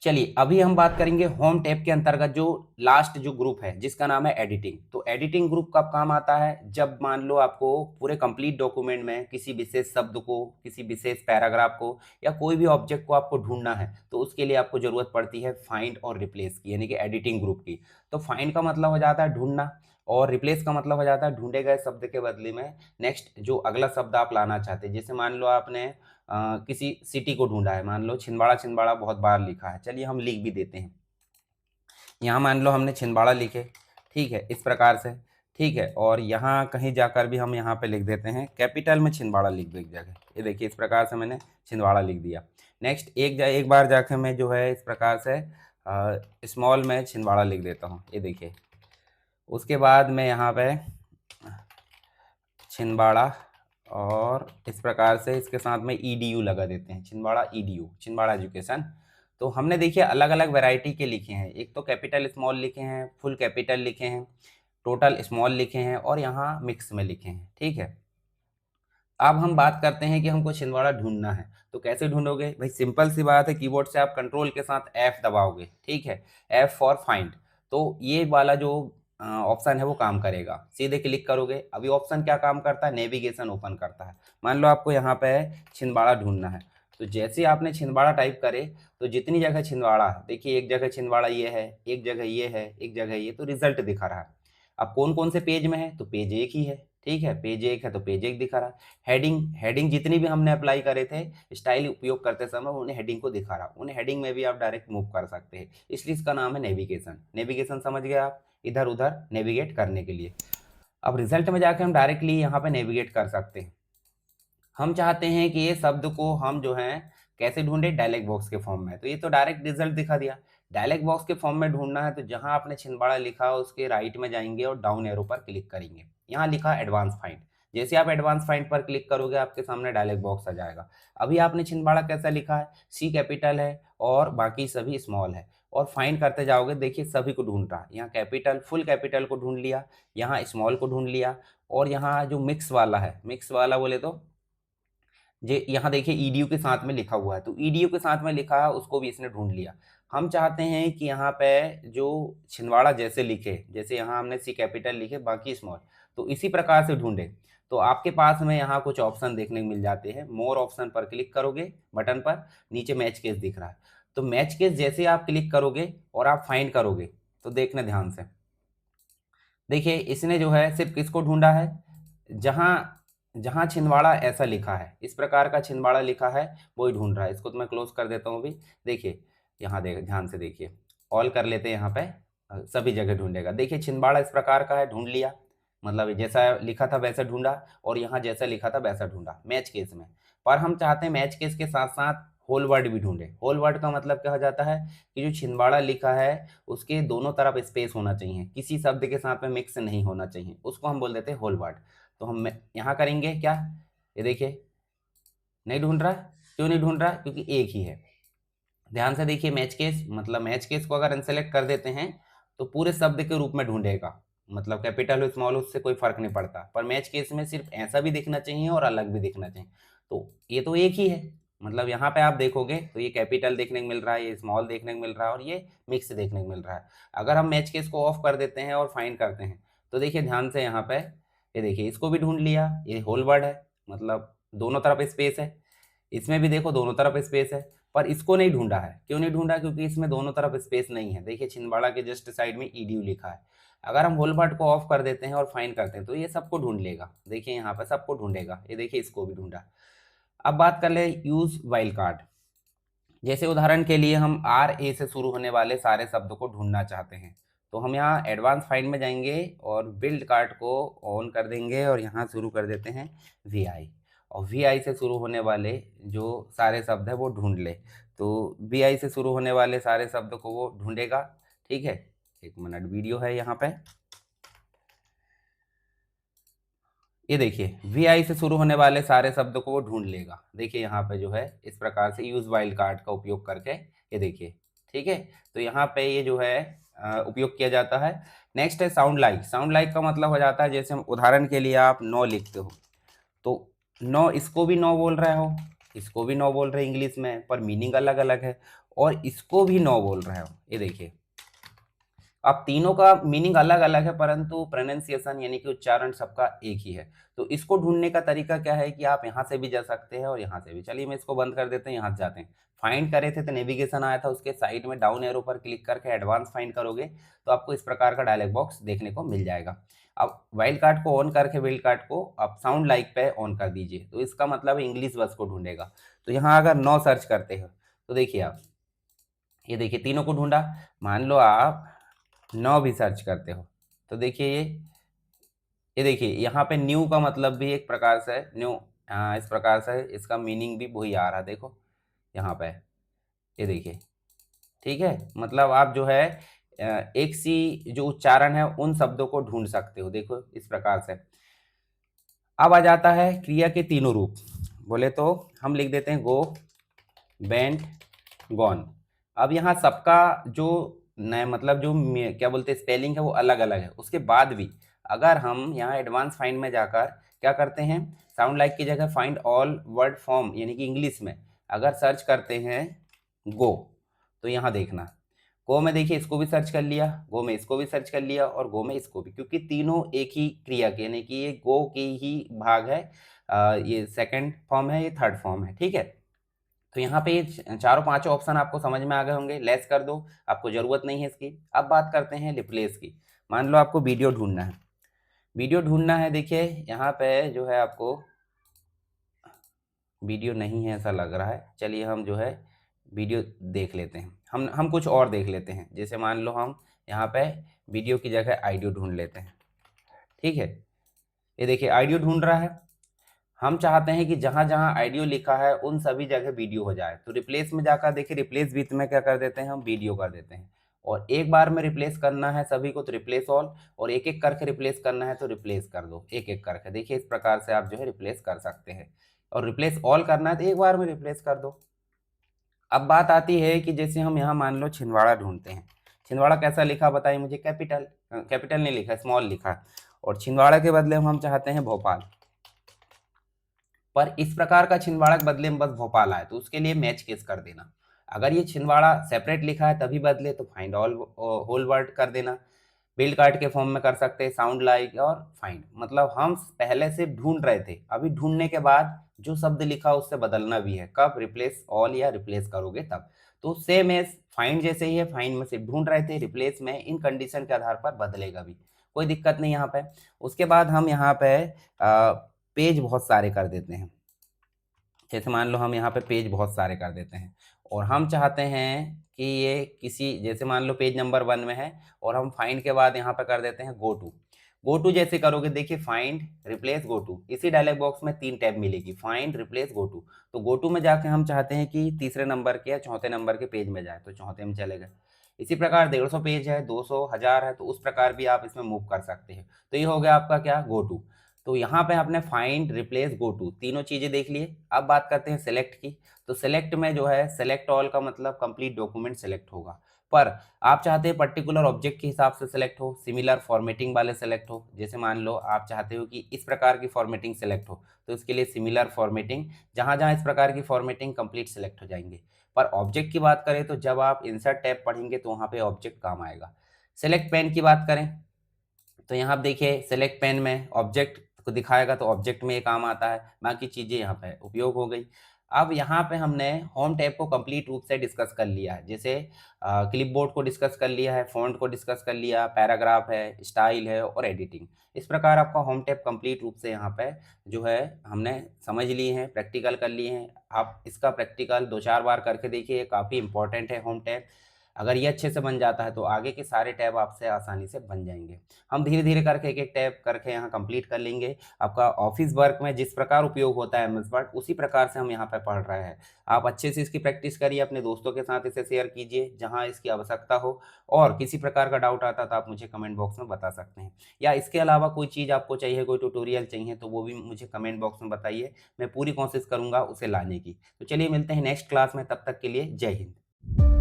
चलिए अभी हम बात करेंगे होम टैब के अंतर्गत जो लास्ट जो ग्रुप है जिसका नाम है एडिटिंग। तो एडिटिंग ग्रुप कब काम आता है, जब मान लो आपको पूरे कंप्लीट डॉक्यूमेंट में किसी विशेष शब्द को, किसी विशेष पैराग्राफ को या कोई भी ऑब्जेक्ट को आपको ढूंढना है, तो उसके लिए आपको जरूरत पड़ती है फाइंड और रिप्लेस की, यानी कि एडिटिंग ग्रुप की। तो फाइंड का मतलब हो जाता है ढूंढना, और रिप्लेस का मतलब हो जाता है ढूंढे गए शब्द के बदले में नेक्स्ट जो अगला शब्द आप लाना चाहते हैं। जैसे मान लो आपने किसी सिटी को ढूंढा है, मान लो छिंदवाड़ा, छिंदवाड़ा बहुत बार लिखा है, चलिए हम लिख भी देते हैं। यहाँ मान लो हमने छिंदवाड़ा लिखे, ठीक है, इस प्रकार से, ठीक है। और यहाँ कहीं जाकर भी हम यहाँ पे लिख देते हैं, कैपिटल में छिंदवाड़ा लिख दो एक जगह, ये देखिए इस प्रकार से मैंने छिंदवाड़ा लिख दिया। नेक्स्ट एक बार जाकर मैं जो है इस प्रकार से स्मॉल में छिंदवाड़ा लिख देता हूँ, ये देखिए। उसके बाद मैं यहाँ पे छिंदवाड़ा, और इस प्रकार से इसके साथ में ईडीयू लगा देते हैं, छिंदवाड़ा ईडीयू, छिंदवाड़ा एजुकेशन। तो हमने देखिए अलग अलग वैरायटी के लिखे हैं, एक तो कैपिटल स्मॉल लिखे हैं, फुल कैपिटल लिखे हैं, टोटल स्मॉल लिखे हैं, और यहाँ मिक्स में लिखे हैं, ठीक है। अब हम बात करते हैं कि हमको छिंदवाड़ा ढूंढना है, तो कैसे ढूंढोगे भाई, सिंपल सी बात है, कीबोर्ड से आप कंट्रोल के साथ F दबाओगे, ठीक है, F फॉर फाइंड। तो ये वाला जो ऑप्शन है वो काम करेगा, सीधे क्लिक करोगे। अभी ऑप्शन क्या काम करता है, नेविगेशन ओपन करता है। मान लो आपको यहाँ पे छिंदवाड़ा ढूंढना है, तो जैसे ही आपने छिंदवाड़ा टाइप करे, तो जितनी जगह छिंदवाड़ा है, देखिए एक जगह छिंदवाड़ा ये है, एक जगह ये है, एक जगह ये, तो रिजल्ट दिखा रहा है। अब कौन कौन से पेज में है, तो पेज एक ही है, ठीक है, पेज एक है तो पेज एक दिखा रहा है। हेडिंग, हेडिंग जितनी भी हमने अप्लाई करे थे स्टाइल उपयोग करते समय, उन्हें हेडिंग को दिखा रहा, उन्हें हेडिंग में भी आप डायरेक्ट मूव कर सकते हैं, इसलिए इसका नाम है नेविगेशन। नेविगेशन समझ गए आप, इधर उधर नेविगेट करने के लिए। अब रिजल्ट में जाके हम डायरेक्टली यहाँ पे नेविगेट कर सकते हैं। हम चाहते हैं कि ये शब्द को हम जो है कैसे ढूंढे, डायलॉग बॉक्स के फॉर्म में, तो ये तो डायरेक्ट रिजल्ट दिखा दिया। डायलॉग बॉक्स के फॉर्म में ढूंढना है, तो जहां आपने छिंदवाड़ा लिखा उसके राइट में जाएंगे और डाउन एरो पर क्लिक करेंगे, यहाँ लिखा एडवांस फाइंड। जैसे आप एडवांस फाइंड पर क्लिक करोगे आपके सामने डायलॉग बॉक्स आ जाएगा। अभी आपने छिंदवाड़ा कैसा लिखा है, सी कैपिटल है और बाकी सभी स्मॉल है, और फाइंड करते जाओगे, देखिए सभी को ढूंढ रहा है। यहाँ कैपिटल, फुल कैपिटल को ढूंढ लिया, यहाँ स्मॉल को ढूंढ लिया, और यहाँ जो मिक्स वाला है, मिक्स वाला बोले तो जे यहाँ देखिए ईडीयू के साथ में लिखा हुआ है, तो ईडीयू के साथ में लिखा है उसको भी इसने ढूंढ लिया। हम चाहते हैं कि यहाँ पे जो छिंदवाड़ा जैसे लिखे, जैसे यहाँ हमने सी कैपिटल लिखे बाकी स्मॉल, तो इसी प्रकार से ढूंढे। तो आपके पास में यहाँ कुछ ऑप्शन देखने को मिल जाते हैं, मोर ऑप्शन पर क्लिक करोगे बटन पर, नीचे मैच केस दिख रहा है। तो मैच केस जैसे आप क्लिक करोगे और आप फाइंड करोगे, तो देखना ध्यान से, देखिए इसने जो है सिर्फ किसको ढूंढा है, जहां जहां छिंदवाड़ा ऐसा लिखा है, इस प्रकार का छिंदवाड़ा लिखा है वो ही ढूंढ रहा है। इसको तो मैं क्लोज कर देता हूँ अभी। देखिए यहाँ देख ध्यान से देखिए, ऑल कर लेते हैं यहाँ पे, सभी जगह ढूंढेगा। देखिए छिंदवाड़ा इस प्रकार का है, ढूंढ लिया, मतलब जैसा लिखा था वैसा ढूंढा, और यहाँ जैसा लिखा था वैसा ढूंढा मैच केस में। पर हम चाहते हैं मैच केस के साथ साथ होल वर्ड भी ढूंढे। होल वर्ड का मतलब क्या हो जाता है कि जो छिंदवाड़ा लिखा है उसके दोनों तरफ स्पेस होना चाहिए, किसी शब्द के साथ में मिक्स नहीं होना चाहिए, उसको हम बोल देते हैं होल वर्ड। तो हम यहाँ करेंगे क्या, ये देखिए नहीं ढूंढ रहा। क्यों नहीं ढूंढ रहा, क्योंकि एक ही है। ध्यान से देखिए, मैच केस मतलब मैच केस को अगर अनसेलेक्ट कर देते हैं तो पूरे शब्द के रूप में ढूंढेगा, मतलब कैपिटल हो स्मॉल हो उससे कोई फर्क नहीं पड़ता। पर मैच केस में सिर्फ ऐसा भी दिखना चाहिए और अलग भी दिखना चाहिए। तो ये तो एक ही है, मतलब यहाँ पे आप देखोगे तो ये कैपिटल देखने को मिल रहा है, ये स्मॉल देखने को मिल रहा है, और ये मिक्स देखने को मिल रहा है। अगर हम मैच केस को ऑफ कर देते हैं और फाइंड करते हैं, तो देखिए ध्यान से यहाँ पे, ये देखिए इसको भी ढूंढ लिया, ये होल वर्ड है, मतलब दोनों तरफ स्पेस है। इसमें भी देखो दोनों तरफ स्पेस है, पर इसको नहीं ढूंढा है। क्यों नहीं ढूंढा, क्योंकि इसमें दोनों तरफ स्पेस नहीं है। देखिए छिंदवाड़ा के जस्ट साइड में ईडीयू लिखा है। अगर हम होल वर्ड को ऑफ कर देते हैं और फाइंड करते हैं, तो ये सबको ढूंढ लेगा, देखिए यहाँ पर सबको ढूंढेगा, ये देखिए इसको भी ढूंढा। अब बात कर ले यूज वाइल्ड कार्ड। जैसे उदाहरण के लिए हम आर ए से शुरू होने वाले सारे शब्दों को ढूंढना चाहते हैं, तो हम यहाँ एडवांस फाइंड में जाएंगे और बिल्ड कार्ड को ऑन कर देंगे, और यहाँ शुरू कर देते हैं वी आई, और वी आई से शुरू होने वाले जो सारे शब्द है वो ढूंढ ले। तो वी आई से शुरू होने वाले सारे शब्द को वो ढूंढेगा, ठीक है। एक मिनट, वीडियो है यहाँ पे, ये देखिए वी आई से शुरू होने वाले सारे शब्द को वो ढूंढ लेगा। देखिए यहाँ पे जो है इस प्रकार से यूज वाइल्ड कार्ड का उपयोग करके, ये देखिए, ठीक है। तो यहाँ पे ये जो है उपयोग किया जाता है। नेक्स्ट है साउंड लाइक। साउंड लाइक का मतलब हो जाता है, जैसे हम उदाहरण के लिए आप नो लिखते हो, तो नो, इसको भी नो बोल रहे हो, इसको भी नो बोल रहे हैं इंग्लिश में, पर मीनिंग अलग अलग है, और इसको भी नो बोल रहे हो। ये देखिए, अब तीनों का मीनिंग अलग अलग है, परंतु प्रोनाउंसिएशन यानी कि उच्चारण सबका एक ही है। तो इसको ढूंढने का तरीका क्या है कि आप यहाँ से भी जा सकते हैं और यहाँ से भी। चलिए मैं इसको बंद कर देते हैं, यहाँ से जाते हैं। फाइंड करे थे तो नेविगेशन आया था, उसके साइड में डाउन एरो पर क्लिक करके एडवांस फाइंड करोगे तो आपको इस प्रकार का डायलॉग बॉक्स देखने को मिल जाएगा। अब वाइल्ड कार्ड को ऑन करके वाइल्ड कार्ड को आप साउंड लाइक पे ऑन कर दीजिए, तो इसका मतलब इंग्लिश वर्ड्स को ढूंढेगा। तो यहाँ अगर नो सर्च करते हो तो देखिए आप, ये देखिए तीनों को ढूंढा। मान लो आप नो भी सर्च करते हो तो देखिए ये देखिए यहाँ पे न्यू का मतलब भी एक प्रकार से न्यू, इस प्रकार से इसका मीनिंग भी वही आ रहा है, देखो यहाँ पे, ये देखिए। ठीक है, मतलब आप जो है एक सी जो उच्चारण है उन शब्दों को ढूंढ सकते हो, देखो इस प्रकार से। अब आ जाता है क्रिया के तीनों रूप। बोले तो हम लिख देते हैं गो, बेंट, गॉन। अब यहाँ सबका जो नया मतलब जो क्या बोलते हैं स्पेलिंग है वो अलग अलग है। उसके बाद भी अगर हम यहाँ एडवांस फाइंड में जाकर क्या करते हैं, साउंड लाइक की जगह फाइंड ऑल वर्ड फॉर्म यानी कि इंग्लिश में अगर सर्च करते हैं गो, तो यहाँ देखना गो में देखिए इसको भी सर्च कर लिया, गो में इसको भी सर्च कर लिया, और गो में इसको भी, क्योंकि तीनों एक ही क्रिया के यानी कि ये गो की ही भाग है। ये सेकंड फॉर्म है, ये थर्ड फॉर्म है। ठीक है, तो यहाँ पे ये चारों पांचों ऑप्शन आपको समझ में आ गए होंगे। लेस कर दो, आपको ज़रूरत नहीं है इसकी। अब बात करते हैं रिप्लेस की। मान लो आपको वीडियो ढूंढना है, वीडियो ढूंढना है, देखिए यहाँ पे जो है आपको वीडियो नहीं है ऐसा लग रहा है। चलिए हम जो है वीडियो देख लेते हैं, हम कुछ और देख लेते हैं। जैसे मान लो हम यहाँ पे वीडियो की जगह ऑडियो ढूंढ लेते हैं। ठीक है, ये देखिए ऑडियो ढूंढ रहा है। हम चाहते हैं कि जहाँ जहाँ ऑडियो लिखा है उन सभी जगह वीडियो हो जाए, तो रिप्लेस में जाकर देखिए रिप्लेस विथ में क्या कर देते हैं, हम वीडियो कर देते हैं। और एक बार में रिप्लेस करना है सभी को तो रिप्लेस ऑल, और एक एक करके रिप्लेस करना है तो रिप्लेस कर दो एक एक करके। देखिए इस प्रकार से आप जो है रिप्लेस कर सकते हैं, और रिप्लेस ऑल करना है तो एक बार में रिप्लेस कर दो। अब बात आती है कि जैसे हम यहाँ मान लो छिंदवाड़ा ढूंढते हैं। छिंदवाड़ा कैसा लिखा बताइए मुझे, कैपिटल, कैपिटल नहीं लिखा, स्मॉल लिखा। और छिंदवाड़ा के बदले हम चाहते हैं भोपाल, पर इस प्रकार का छिंदवाड़ा के बदले में बस भोपाल आए तो उसके लिए मैच केस कर देना। अगर ये छिंदवाड़ा सेपरेट लिखा है तभी बदले तो फाइंड ऑल होल वर्ड कर देना। बिल्ड कार्ड के फॉर्म में कर सकते हैं साउंड लाइक और फाइंड, मतलब हम पहले से ढूंढ रहे थे, अभी ढूंढने के बाद जो शब्द लिखा उससे बदलना भी है। कब, रिप्लेस ऑल या रिप्लेस करोगे तब। तो सेम एज फाइंड जैसे ही है, फाइंड में से ढूंढ रहे थे, रिप्लेस में इन कंडीशन के आधार पर बदलेगा भी, कोई दिक्कत नहीं यहाँ पे। उसके बाद हम यहाँ पे पेज बहुत सारे कर देते हैं। जैसे मान लो हम यहाँ पे पेज बहुत सारे कर देते हैं, और हम चाहते हैं कि ये किसी, जैसे मान लो पेज नंबर 1 में है और हम फाइंड के बाद यहाँ पे कर देते हैं गो टू। गो टू जैसे करोगे देखिए फाइंड, रिप्लेस, गो टू, इसी डायलॉग बॉक्स में 3 टैब मिलेगी, फाइंड, रिप्लेस, गो टू। तो गो टू में जाके हम चाहते हैं कि तीसरे नंबर के या चौथे नंबर के पेज में जाए तो चौथे में चले गए। इसी प्रकार 150 पेज है, 200, 1000 है, तो उस प्रकार भी आप इसमें मूव कर सकते हैं। तो ये हो गया आपका क्या, गो टू। तो यहाँ पे आपने फाइंड, रिप्लेस, गो टू तीनों चीजें देख लिए। अब बात करते हैं सेलेक्ट की। तो सेलेक्ट में जो है सेलेक्ट ऑल का मतलब कंप्लीट डॉक्यूमेंट सेलेक्ट होगा, पर आप चाहते हैं पर्टिकुलर ऑब्जेक्ट के हिसाब से सेलेक्ट हो, सिमिलर फॉर्मेटिंग वाले सेलेक्ट हो। जैसे मान लो आप चाहते हो कि इस प्रकार की फॉर्मेटिंग सेलेक्ट हो, तो इसके लिए सिमिलर फॉर्मेटिंग, जहाँ जहाँ इस प्रकार की फॉर्मेटिंग कंप्लीट सेलेक्ट हो जाएंगे। पर ऑब्जेक्ट की बात करें तो जब आप इंसर्ट टैब पढ़ेंगे तो वहाँ पे ऑब्जेक्ट काम आएगा। सेलेक्ट पेन की बात करें तो यहाँ आप देखिए सेलेक्ट पेन में ऑब्जेक्ट को दिखाएगा तो ऑब्जेक्ट में ये काम आता है, बाकी चीज़ें यहाँ पे उपयोग हो गई। अब यहाँ पे हमने होम टैब को कंप्लीट रूप से डिस्कस कर लिया है। जैसे क्लिपबोर्ड को डिस्कस कर लिया है, फॉन्ट को डिस्कस कर लिया, पैराग्राफ है, स्टाइल है और एडिटिंग। इस प्रकार आपका होम टैब कंप्लीट रूप से यहाँ पे जो है हमने समझ लिए हैं, प्रैक्टिकल कर लिए हैं। आप इसका प्रैक्टिकल 2-4 बार करके देखिए, काफ़ी इंपॉर्टेंट है होम टैब। अगर ये अच्छे से बन जाता है तो आगे के सारे टैब आपसे आसानी से बन जाएंगे। हम धीरे धीरे करके एक एक टैब करके यहाँ कंप्लीट कर लेंगे। आपका ऑफिस वर्क में जिस प्रकार उपयोग होता है एमएस वर्ड, उसी प्रकार से हम यहाँ पे पढ़ रहे हैं। आप अच्छे से इसकी प्रैक्टिस करिए, अपने दोस्तों के साथ इसे शेयर कीजिए जहाँ इसकी आवश्यकता हो। और किसी प्रकार का डाउट आता तो आप मुझे कमेंट बॉक्स में बता सकते हैं, या इसके अलावा कोई चीज़ आपको चाहिए, कोई ट्यूटोरियल चाहिए तो वो भी मुझे कमेंट बॉक्स में बताइए, मैं पूरी कोशिश करूँगा उसे लाने की। तो चलिए मिलते हैं नेक्स्ट क्लास में, तब तक के लिए जय हिंद।